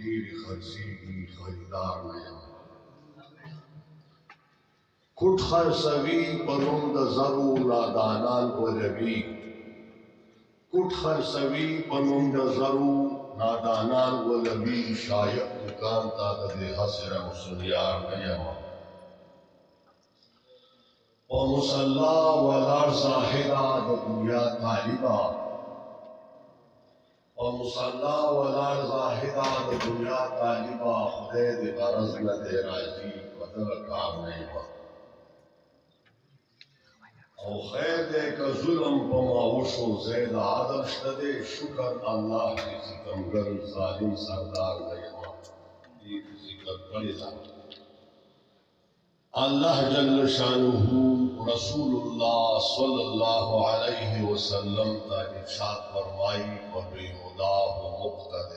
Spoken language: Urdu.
ډېر خرڅېږي خریدار نه یم کوټ خرڅوي په نوم د زرو نادانان غولوي کوټ خرڅوي په نوم د زرو نادانان غولوي شاید دکان ته د دې حسر مسلیار نه یم په مصلا ولاړ زاهده د دنیا طالبه او مصلا ولاړ زاهده د دنیا طالبه خدای دې غرض نه دی راضي په دغه کار نه یم او خیر دې که ظلم په ما وشو زید عدل شته دی شکر الله دې ستمګر ظالم سردار نه یم دې ذکر کړی الله جل شانه رسول الله صلی الله علیه وسلم تا ارشاد فرمائی وبهداه مقتدی